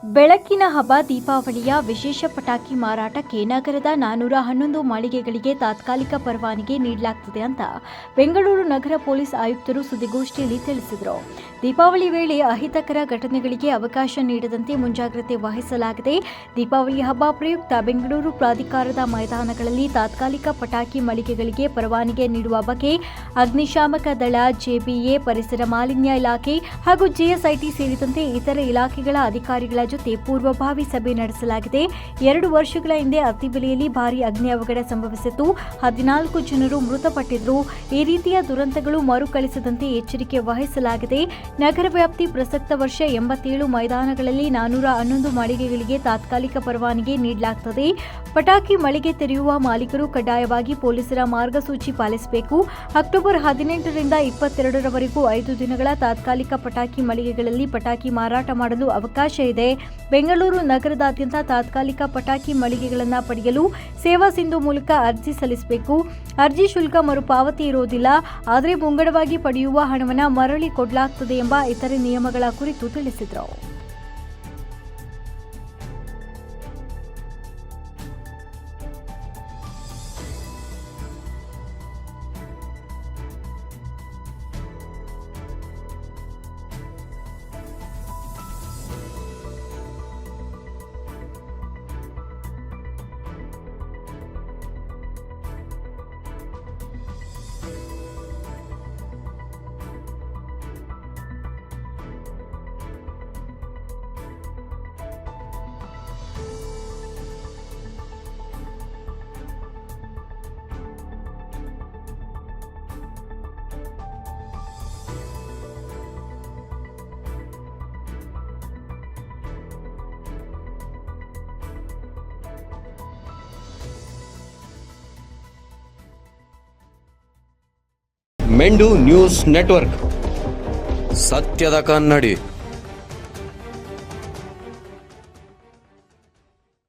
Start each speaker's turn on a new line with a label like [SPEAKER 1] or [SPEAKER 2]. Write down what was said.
[SPEAKER 1] ಬೆಳಕಿನ ಹಬ್ಬ ದೀಪಾವಳಿಯ ವಿಶೇಷ ಪಟಾಕಿ ಮಾರಾಟಕ್ಕೆ ನಗರದ 411 ಮಳಿಗೆಗಳಿಗೆ ತಾತ್ಕಾಲಿಕ ಪರವಾನಗಿ ನೀಡಲಾಗುತ್ತದೆ ಅಂತ ಬೆಂಗಳೂರು ನಗರ ಪೊಲೀಸ್ ಆಯುಕ್ತರು ಸುದ್ದಿಗೋಷ್ಠಿಯಲ್ಲಿ ತಿಳಿಸಿದರು. ದೀಪಾವಳಿ ವೇಳೆ ಅಹಿತಕರ ಘಟನೆಗಳಿಗೆ ಅವಕಾಶ ನೀಡದಂತೆ ಮುಂಜಾಗ್ರತೆ ವಹಿಸಲಾಗಿದೆ. ದೀಪಾವಳಿ ಹಬ್ಬ ಪ್ರಯುಕ್ತ ಬೆಂಗಳೂರು ಪ್ರಾಧಿಕಾರದ ಮೈದಾನಗಳಲ್ಲಿ ತಾತ್ಕಾಲಿಕ ಪಟಾಕಿ ಮಳಿಗೆಗಳಿಗೆ ಪರವಾನಗಿ ನೀಡುವ ಬಗ್ಗೆ ಅಗ್ನಿಶಾಮಕ ದಳ, ಜೆಬಿಎ, ಪರಿಸರ ಮಾಲಿನ್ಯ ಇಲಾಖೆ ಹಾಗೂ ಜಿಎಸ್ಐಟಿ ಸೇರಿದಂತೆ ಇತರೆ ಇಲಾಖೆಗಳ ಅಧಿಕಾರಿಗಳ ಜೊತೆ ಪೂರ್ವಭಾವಿ ಸಭೆ ನಡೆಸಲಾಗಿದೆ. 2 ವರ್ಷಗಳ ಹಿಂದೆ ಅತ್ತಿಬೆಲೆಯಲ್ಲಿ ಭಾರೀ ಅಗ್ನಿ ಅವಘಡ ಸಂಭವಿಸಿತ್ತು. 14 ಜನರು ಮೃತಪಟ್ಟಿದ್ದರು. ಈ ರೀತಿಯ ದುರಂತಗಳು ಮರುಕಳಿಸದಂತೆ ಎಚ್ಚರಿಕೆ ವಹಿಸಲಾಗಿದೆ. ನಗರ ವ್ಯಾಪ್ತಿ ಪ್ರಸಕ್ತ ವರ್ಷ 87 ಮೈದಾನಗಳಲ್ಲಿ 411 ಮಳಿಗೆಗಳಿಗೆ ತಾತ್ಕಾಲಿಕ ಪರವಾನಗಿ ನೀಡಲಾಗುತ್ತದೆ. ಪಟಾಕಿ ಮಳಿಗೆ ತೆರೆಯುವ ಮಾಲೀಕರು ಕಡ್ಡಾಯವಾಗಿ ಪೊಲೀಸರ ಮಾರ್ಗಸೂಚಿ ಪಾಲಿಸಬೇಕು. ಅಕ್ಟೋಬರ್ 18ರಿಂದ 22ರವರೆಗೂ 5 ದಿನಗಳ ತಾತ್ಕಾಲಿಕ ಪಟಾಕಿ ಮಳಿಗೆಗಳಲ್ಲಿ ಪಟಾಕಿ ಮಾರಾಟ ಮಾಡಲು ಅವಕಾಶ ಇದೆ. ಬೆಂಗಳೂರು ನಗರದಾದ್ಯಂತ ತಾತ್ಕಾಲಿಕ ಪಟಾಕಿ ಮಳಿಗೆಗಳನ್ನು ಪಡೆಯಲು ಸೇವಾ ಸಿಂಧು ಮೂಲಕ ಅರ್ಜಿ ಸಲ್ಲಿಸಬೇಕು. ಅರ್ಜಿ ಶುಲ್ಕ ಮರುಪಾವತಿ ಇರುವುದಿಲ್ಲ, ಆದರೆ ಮುಂಗಡವಾಗಿ ಪಡೆಯುವ ಹಣವನ್ನು ಮರಳಿ ಕೊಡಲಾಗುತ್ತದೆ ಎಂಬ ಇತರೆ ನಿಯಮಗಳ ಕುರಿತು ತಿಳಿಸಿದರು.
[SPEAKER 2] ಮೆಂಡು ನ್ಯೂಸ್ ನೆಟ್ವರ್ಕ್, ಸತ್ಯದ ಕನ್ನಡಿ.